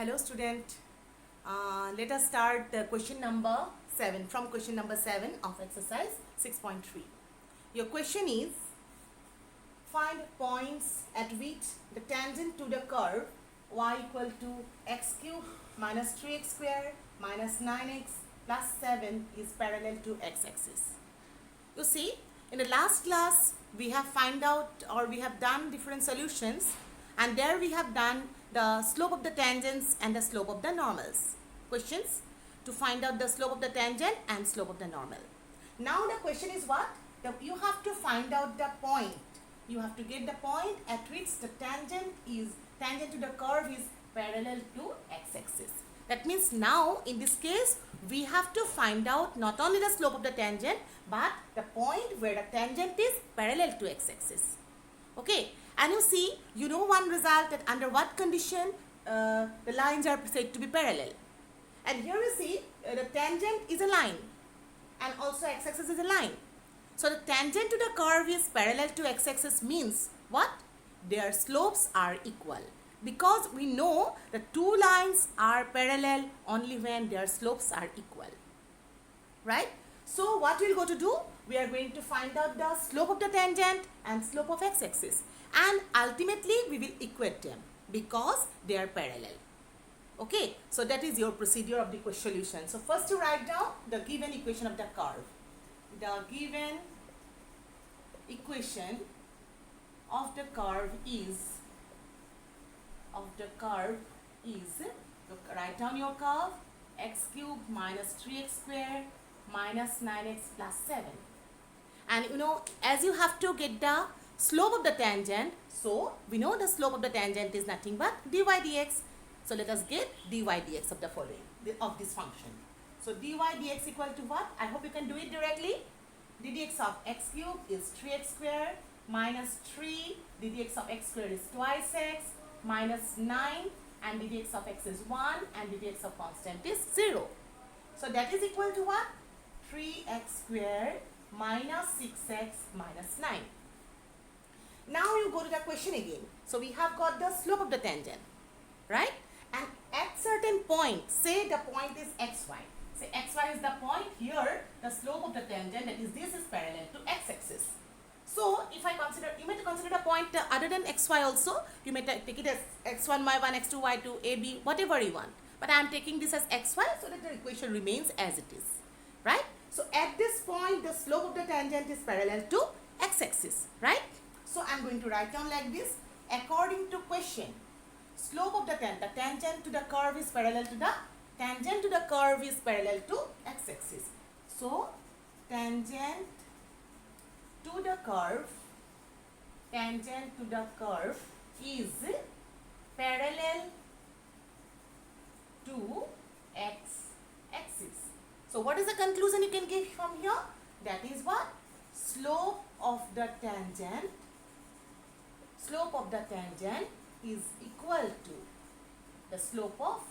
Hello student, let us start question number 7 from question number 7 of exercise 6.3. Your question is, find points at which the tangent to the curve y equal to x cube minus 3x square minus 9x plus 7 is parallel to x-axis. You see, in the last class we have done different solutions, and there we have done the slope of the tangents and the slope of the normals. Questions to find out the slope of the tangent and slope of the normal. Now the question is what? You have to find out the point. You have to get the point at which the tangent to the curve is parallel to x-axis. That means now in this case we have to find out not only the slope of the tangent but the point where the tangent is parallel to x-axis. Okay, and you see, you know one result, that under what condition the lines are said to be parallel. And here you see the tangent is a line and also x-axis is a line. So the tangent to the curve is parallel to x-axis means what? Their slopes are equal, because we know the two lines are parallel only when their slopes are equal, right? So what we'll go to do? We are going to find out the slope of the tangent and slope of x-axis, and ultimately we will equate them because they are parallel. Okay, so that is your procedure of the question solution. So first you write down the given equation of the curve. The given equation of the curve is, write down your curve, x cube minus 3x square minus 9x plus 7. And you know, as you have to get the slope of the tangent, so we know the slope of the tangent is nothing but dy dx. So let us get dy dx of the following, of this function. So dy dx equal to what? I hope you can do it directly. ddx of x cube is 3x square minus 3, ddx of x square is twice x minus 9, and ddx of x is 1 and ddx of constant is 0. So that is equal to what? 3x square minus 6x minus 9. Now you go to the question again. So we have got the slope of the tangent, right? And at certain point, say the point is xy. Say xy is the point. Here the slope of the tangent, that is this, is parallel to x-axis. So if I consider, you may consider the point other than xy also. You may take it as x1, y1, x2, y2, ab, whatever you want. But I am taking this as xy so that the equation remains as it is, right? So at this point the slope of the tangent is parallel to x-axis, right? So I am going to write down like this. According to question, slope of the tangent to the curve is parallel to x-axis. So tangent to the curve is parallel to x-axis. So what is the conclusion you can give from here? That is what? Slope of the tangent is equal to the slope of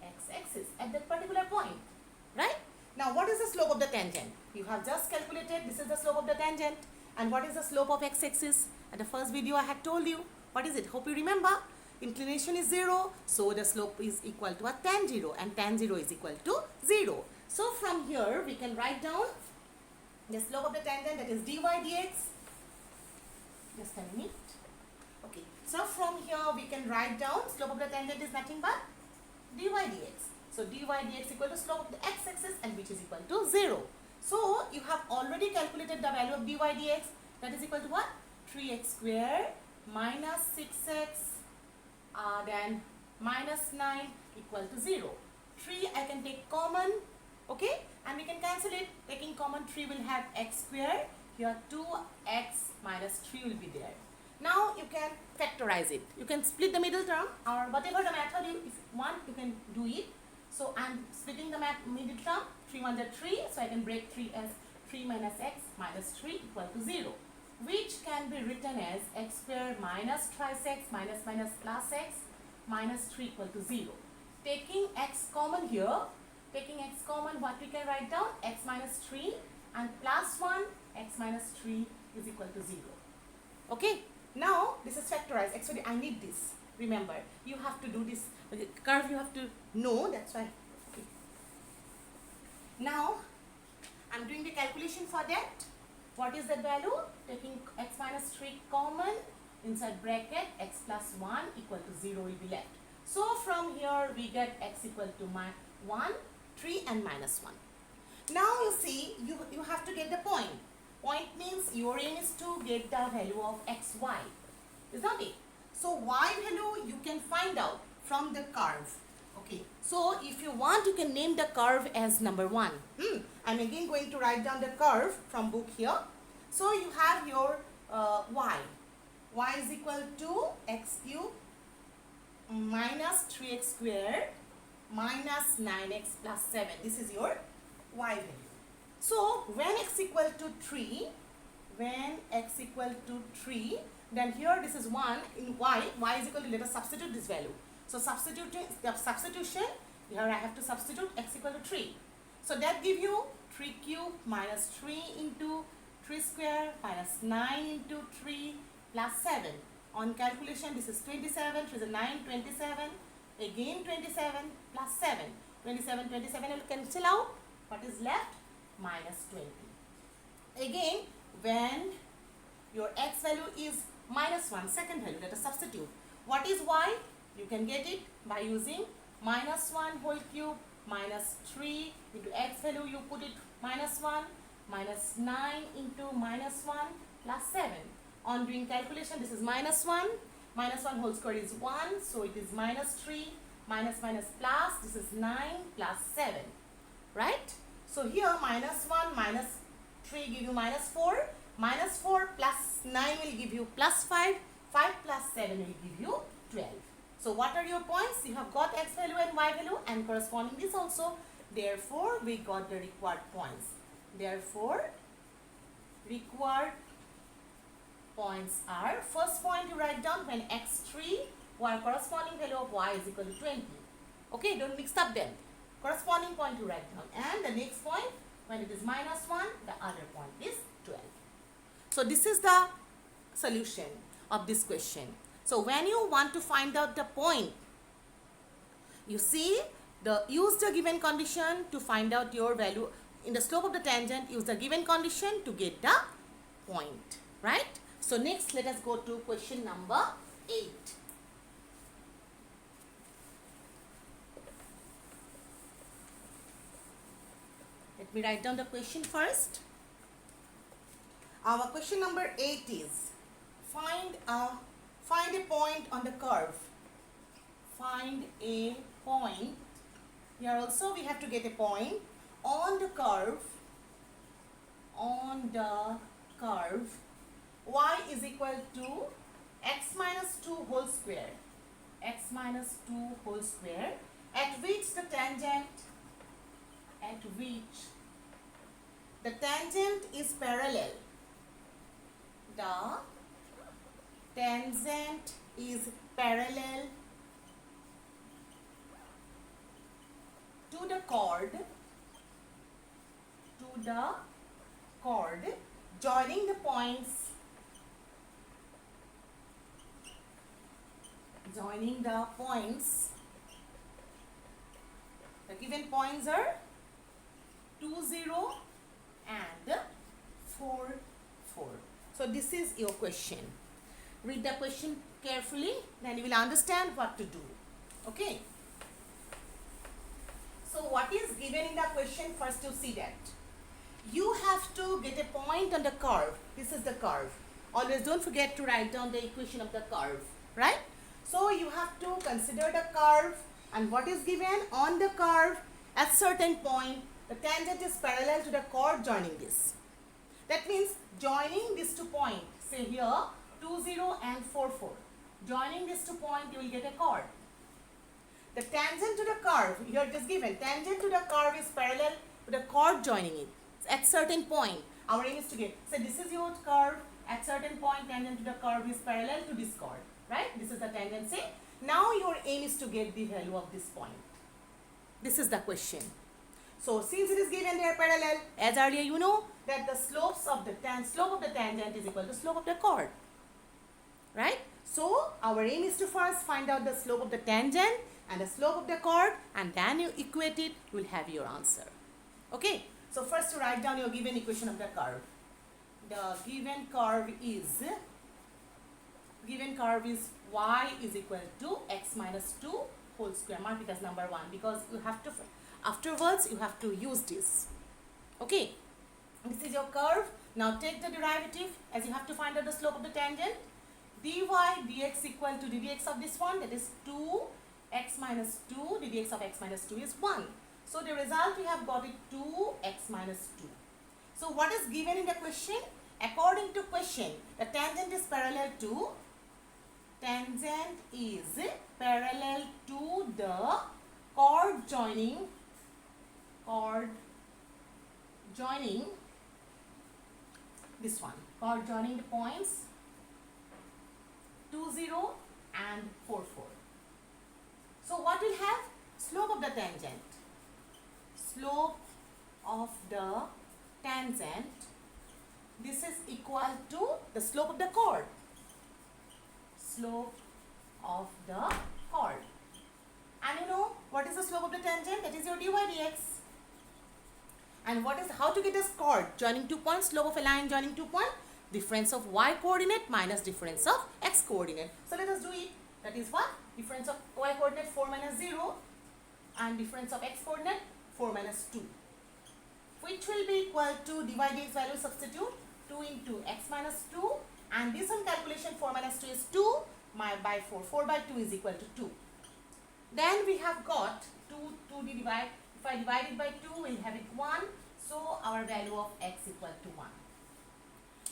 x-axis at that particular point, right? Now what is the slope of the tangent? You have just calculated, this is the slope of the tangent. And what is the slope of x-axis? At the first video I had told you. What is it? Hope you remember. Inclination is 0, so the slope is equal to a tan 0, and tan 0 is equal to 0. So from here we can write down the slope of the tangent, that is dy dx. Just a minute. Okay, so from here we can write down slope of the tangent is nothing but dy dx. So dy dx equal to slope of the x-axis, and which is equal to 0. So you have already calculated the value of dy dx, that is equal to what? 3x square minus 6x then minus 9 equal to 0. 3 I can take common, okay, and we can cancel it. Taking common, 3 will have x square. Here 2x minus 3 will be there. Now you can factorize it. You can split the middle term, or whatever the method if you want, you can do it. So I am splitting the middle term. 3 1 is 3, so I can break 3 as 3 minus x minus 3 equal to 0, which can be written as x square minus twice x minus plus x minus 3 equal to 0. Taking x common here, what we can write down? X minus 3 and plus 1, x minus 3 is equal to 0. Okay, now this is factorized. Actually I need this. Remember, you have to do this curve, you have to know, that's why. Okay. Now, I'm doing the calculation for that. What is that value? Taking x minus 3 common, inside bracket x plus 1 equal to 0 will be left. So from here we get x equal to 1, 3 and minus 1. Now you see, you have to get the point. Point means your aim is to get the value of xy. Is not it? So y value you can find out from the curve. Okay. So if you want, you can name the curve as number 1. I'm again going to write down the curve from book here. So you have your y. Y is equal to x cube minus 3x squared minus 9x plus 7. This is your y value. So when x equal to 3, then here this is 1 in y is equal to, let us substitute this value. So substitution, here I have to substitute x equal to 3. So that give you 3 cube minus 3 into 3 square minus 9 into 3 plus 7. On calculation, this is 27, 3 is 9, 27, again 27 plus 7. 27 will cancel out. What is left? Minus 20. Again, when your x value is minus 1, second value, let us substitute. What is y? You can get it by using minus 1 whole cube minus 3 into x value, you put it minus 1 minus 9 into minus 1 plus 7. On doing calculation, this is minus 1 whole square is 1, so it is minus 3 minus plus, this is 9 plus 7, right? So here minus 1 minus 3 give you minus 4, minus 4 plus 9 will give you plus 5, 5 plus 7 will give you 12. So what are your points? You have got x value and y value and corresponding this also. Therefore, we got the required points. Therefore, required points are, first point you write down when x3, y corresponding value of y is equal to 20. Okay, don't mix up them. Corresponding point you write down. And the next point, when it is minus 1, the other point is 12. So this is the solution of this question. So when you want to find out the point, you see, use the given condition to find out your value. In the slope of the tangent, use the given condition to get the point, right? So next, let us go to question number 8. Let me write down the question first. Our question number 8 is, find a point on the curve. Find a point. Here also we have to get a point on the curve. Y is equal to x minus 2 whole square. X minus 2 whole square, at which the tangent is parallel. The tangent is parallel to the chord, joining the points, the given points are 2, 0 and 4, 4. So this is your question. Read the question carefully, then you will understand what to do. Okay. So what is given in the question? First you see that. You have to get a point on the curve. This is the curve. Always don't forget to write down the equation of the curve, right? So you have to consider the curve, and what is given on the curve at certain point, the tangent is parallel to the chord joining this. That means joining these 2 points, say here 2, 0 and 4, 4. Joining these 2 points, you will get a chord. The tangent to the curve, here it is given, tangent to the curve is parallel to the chord joining it. At certain point, our aim is to get, so this is your curve, at certain point tangent to the curve is parallel to this chord, right? This is the tangent, say. Now your aim is to get the value of this point. This is the question. So since it is given they are parallel, as earlier you know that the slope of the tangent is equal to slope of the chord, right? So our aim is to first find out the slope of the tangent and the slope of the chord, and then you equate it, you will have your answer. Okay, so first write down your given equation of the curve. The given curve is y is equal to x minus 2 whole square. Mark it as number 1 because you have to, afterwards you have to use this. Okay, this is your curve. Now take the derivative as you have to find out the slope of the tangent. dy dx equal to ddx of this one, that is 2x minus 2, ddx of x minus 2 is 1. So the result we have got it 2x minus 2. So what is given in the question? According to question, the tangent is parallel to the chord joining this one, chord joining the points 2, 0 and 4, 4. So what will have? Slope of the tangent. Slope of the tangent, this is equal to the slope of the chord. Slope of the chord. And you know what is the slope of the tangent? That is your dy dx. And what is, how to get this chord joining 2 points, slope of a line joining 2 points? Difference of y coordinate minus difference of x coordinate. So let us do it. That is what? Difference of y coordinate 4 minus 0 and difference of x coordinate 4 minus 2. Which will be equal to dy dx value substitute 2 into x minus 2, and this one calculation 4 minus 2 is 2 by 4. 4 by 2 is equal to 2. Then we have got 2 divide. If I divide it by 2, we'll have it 1. So our value of x equal to 1.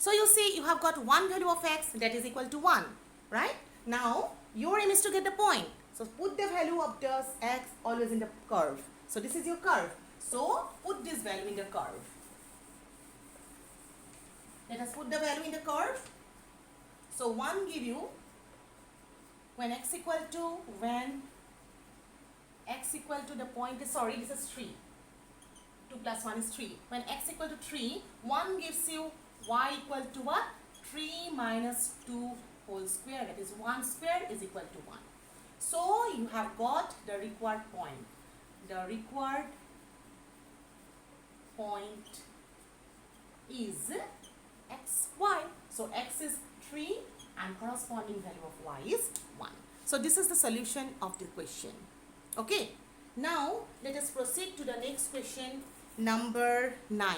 So you see, you have got one value of x that is equal to 1, right? Now your aim is to get the point. So put the value of this x always in the curve. So this is your curve. So put this value in the curve. Let us put the value in the curve. So 1 give you when x equal to the point is, sorry, this is 3. 2 plus 1 is 3. When x equal to 3, 1 gives you y equal to what? 3 minus 2 whole square, that is 1 square is equal to 1. So you have got the required point. The required point is xy. So x is 3 and corresponding value of y is 1. So this is the solution of the question. Okay. Now let us proceed to the next question, number 9.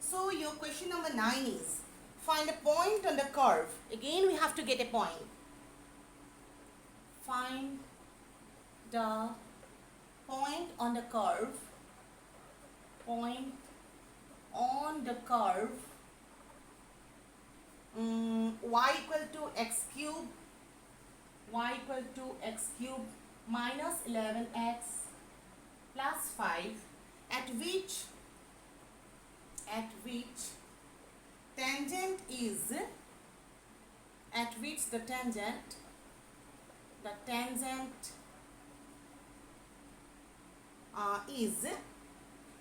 So your question number 9 is, find a point on the curve. Again we have to get a point. Find the point on the curve. Point on the curve y equal to x cube minus 11x plus 5 at which tangent is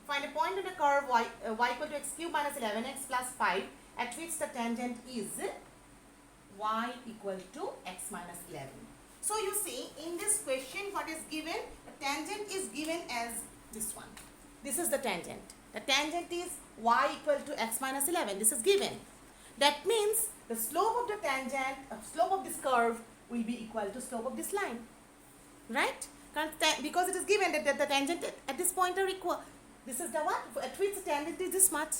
find a point on the curve y equal to x cube minus 11x plus 5 at which the tangent is y equal to x minus 11. So you see in this question what is given? The tangent is given as this one. This is the tangent. The tangent is y equal to x minus 11. This is given. That means the slope of the tangent, slope of this curve will be equal to slope of this line. Right? Because it is given that the tangent at this point are equal. This is the one at which the tangent is this much.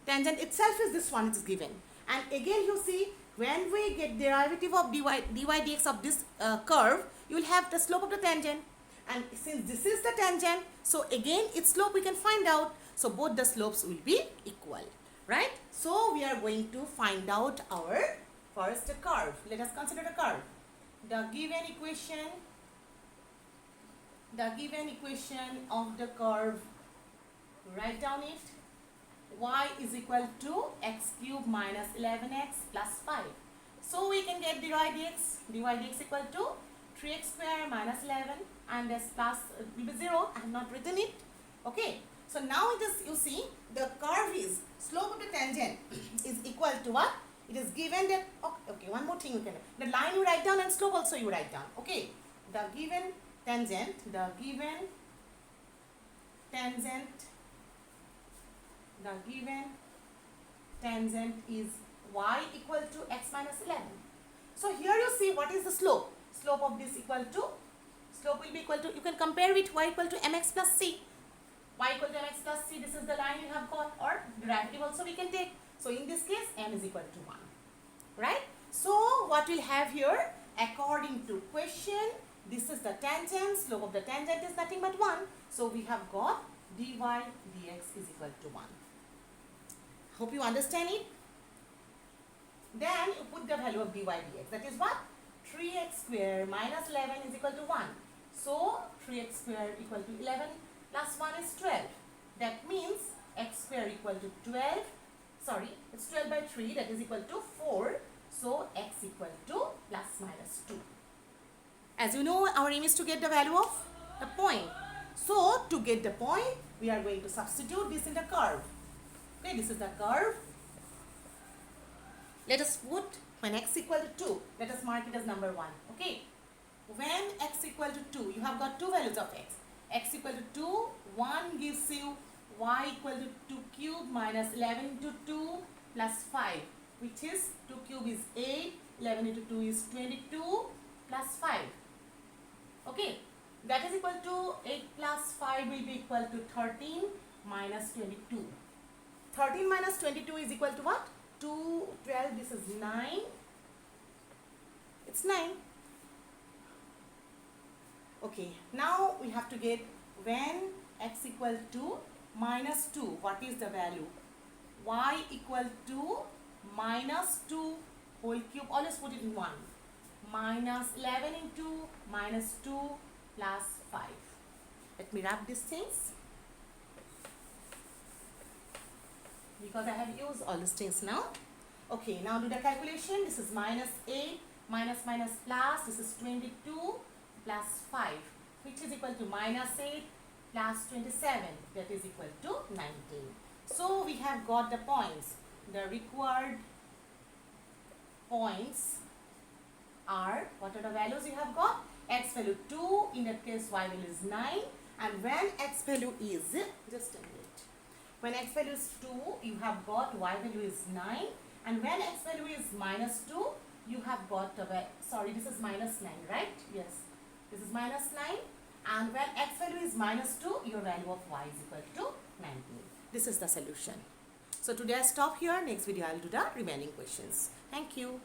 Tangent itself is this one, it is given. And again you see, when we get derivative of dy dx of this curve, you will have the slope of the tangent. And since this is the tangent, so again its slope we can find out. So both the slopes will be equal. Right? So we are going to find out our first curve. Let us consider the curve. The given equation of the curve, write down it. Y is equal to x cube minus 11x plus 5. So we can get dy dx equal to 3x square minus 11 and this plus will be 0. I have not written it. Okay. So now it is, you see, the curve is, slope of the tangent is equal to what? It is given that, okay, one more thing you can, the line you write down and slope also you write down. Okay. The given tangent is y equal to x minus 11. So here you see what is the slope. Slope of this slope will be equal to, you can compare with y equal to mx plus c. Y equal to mx plus c, this is the line you have got, or derivative also we can take. So in this case, m is equal to 1. Right? So what we'll have here, according to question, this is the tangent, slope of the tangent is nothing but 1. So we have got dy dx is equal to 1. Hope you understand it. Then you put the value of dy dx. That is what? 3x square minus 11 is equal to 1. So 3x square equal to 11 plus 1 is 12. That means x square equal to 12. Sorry, it's 12 by 3, that is equal to 4. So x equal to plus minus 2. As you know, our aim is to get the value of the point. So to get the point, we are going to substitute this in the curve. Okay, this is the curve. Let us put when x equal to 2, let us mark it as number 1. Okay, when x equal to 2, you have got two values of x. X equal to 2, 1 gives you y equal to 2 cube minus 11 into 2 plus 5, which is 2 cube is 8, 11 into 2 is 22 plus 5. Okay, that is equal to 8 plus 5 will be equal to 13 minus 22. 13 minus 22 is equal to what? 2, 12, this is 9. It's 9. Okay, now we have to get when x equal to minus 2, what is the value? Y equal to minus 2 whole cube, always put it in 1. Minus 11 into minus 2 plus 5. Let me wrap these things, because I have used all these things now. Okay, now do the calculation. This is minus 8 minus minus plus, this is 22 plus 5, which is equal to minus 8 plus 27, that is equal to 19. So we have got the points. The required points are, what are the values you have got? X value 2, in that case y value is 9, and when x value is, just a minute, when x value is 2, you have got y value is 9, and when x value is minus 2, you have got, sorry, this is minus 9, right? Yes, this is minus 9, and when x value is minus 2, your value of y is equal to 19. This is the solution. So today I stop here. Next video I will do the remaining questions. Thank you.